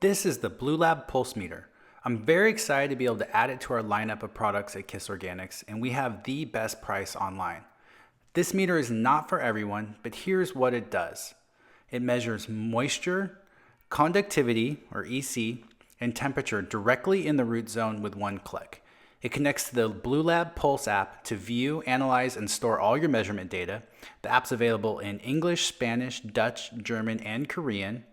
This is the Bluelab Pulse Meter. I'm very excited to be able to add it to our lineup of products at KISS Organics, and we have the best price online. This meter is not for everyone, but here's what it does. It measures moisture, conductivity, or EC, and temperature directly in the root zone with one click. It connects to the Bluelab Pulse app to view, analyze, and store all your measurement data. The app's available in English, Spanish, Dutch, German, and Korean.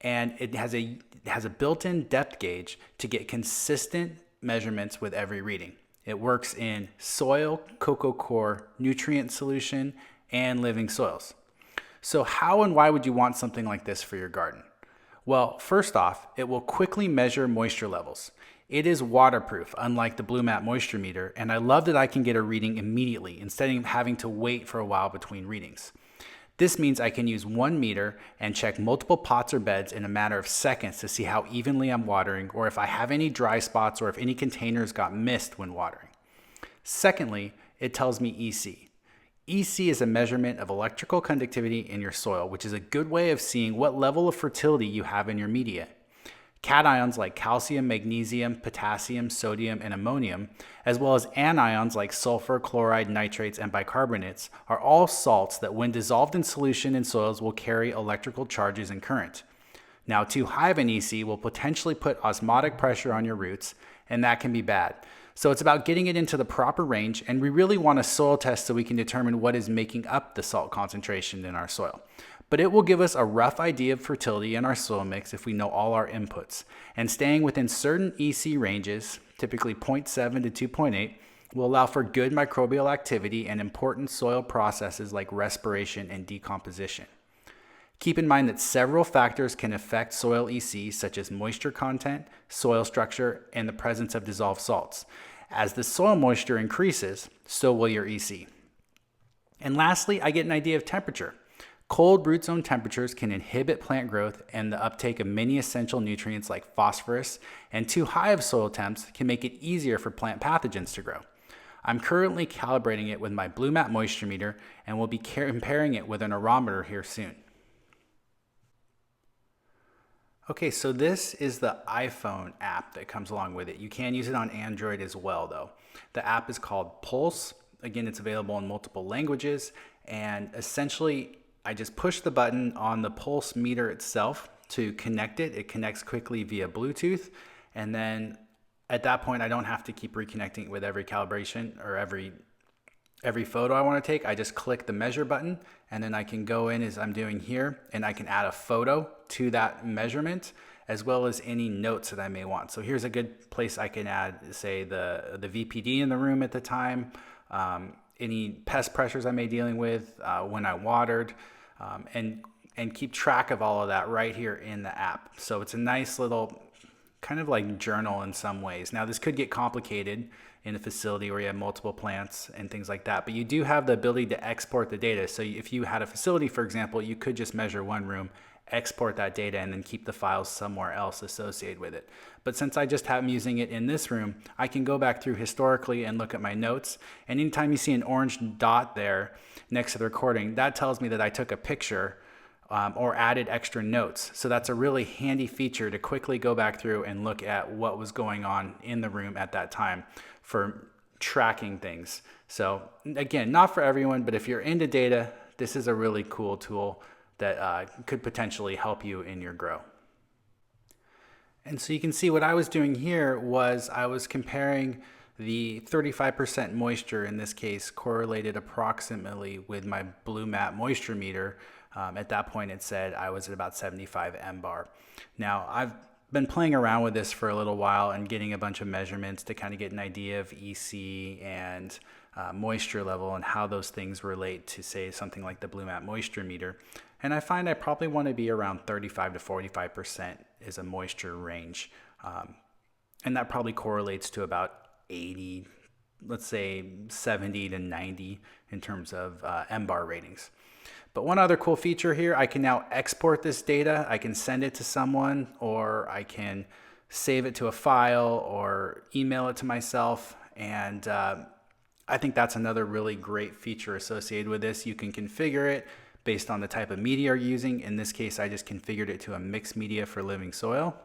And it has a built-in depth gauge to get consistent measurements with every reading. It works in soil, cocoa coir, nutrient solution, and living soils. So how and why would you want something like this for your garden? Well, first off, it will quickly measure moisture levels. It is waterproof, unlike the Bluelab Moisture Meter, and I love that I can get a reading immediately instead of having to wait for a while between readings. This means I can use one meter and check multiple pots or beds in a matter of seconds to see how evenly I'm watering, or if I have any dry spots or if any containers got missed when watering. Secondly, it tells me EC. EC is a measurement of electrical conductivity in your soil, which is a good way of seeing what level of fertility you have in your media. Cations like calcium, magnesium, potassium, sodium, and ammonium, as well as anions like sulfur, chloride, nitrates, and bicarbonates, are all salts that when dissolved in solution in soils will carry electrical charges and current. Now, too high of an EC will potentially put osmotic pressure on your roots, and that can be bad. So it's about getting it into the proper range, and we really want a soil test so we can determine what is making up the salt concentration in our soil. But it will give us a rough idea of fertility in our soil mix if we know all our inputs. And staying within certain EC ranges, typically 0.7 to 2.8, will allow for good microbial activity and important soil processes like respiration and decomposition. Keep in mind that several factors can affect soil EC, such as moisture content, soil structure, and the presence of dissolved salts. As the soil moisture increases, so will your EC. And lastly, I get an idea of temperature. Cold root zone temperatures can inhibit plant growth and the uptake of many essential nutrients like phosphorus, and too high of soil temps can make it easier for plant pathogens to grow. I'm currently calibrating it with my Bluelab Moisture Meter and will be comparing it with an aerometer here soon. Okay, so this is the iPhone app that comes along with it. You can use it on Android as well, though. The app is called Pulse. Again, it's available in multiple languages, and essentially, I just push the button on the pulse meter itself to connect it. It connects quickly via Bluetooth, and then at that point, I don't have to keep reconnecting it with every calibration or every photo I want to take. I just click the measure button, and then I can go in as I'm doing here, and I can add a photo to that measurement as well as any notes that I may want. So here's a good place I can add, say, the VPD in the room at the time, any pest pressures I may be dealing with, when I watered, and keep track of all of that right here in the app. So it's a nice little kind of like journal in some ways. Now, this could get complicated in a facility where you have multiple plants and things like that, but you do have the ability to export the data. So if you had a facility, for example, you could just measure one room, export that data, and then keep the files somewhere else associated with it. But since I just am using it in this room, I can go back through historically and look at my notes. And anytime you see an orange dot there next to the recording, that tells me that I took a picture or added extra notes. So that's a really handy feature to quickly go back through and look at what was going on in the room at that time for tracking things. So again, not for everyone, but if you're into data, this is a really cool tool that could potentially help you in your grow. And so you can see what I was doing here was I was comparing the 35% moisture, in this case, correlated approximately with my Bluelab Moisture Meter. At that point, it said I was at about 75 mbar. Now, I've been playing around with this for a little while and getting a bunch of measurements to kind of get an idea of EC and moisture level and how those things relate to, say, something like the Bluelab Moisture Meter. And I find I probably want to be around 35 to 45% is a moisture range. And that probably correlates to about 80, let's say 70 to 90 in terms of mbar ratings. But one other cool feature here, I can now export this data. I can send it to someone, or I can save it to a file or email it to myself. And I think that's another really great feature associated with this. You can configure it based on the type of media you're using. In this case, I just configured it to a mixed media for living soil.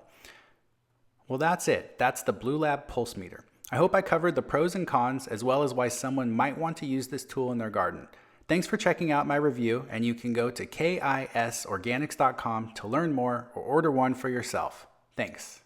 Well, that's it. That's the Bluelab Pulse Meter. I hope I covered the pros and cons as well as why someone might want to use this tool in their garden. Thanks for checking out my review, and you can go to kisorganics.com to learn more or order one for yourself. Thanks.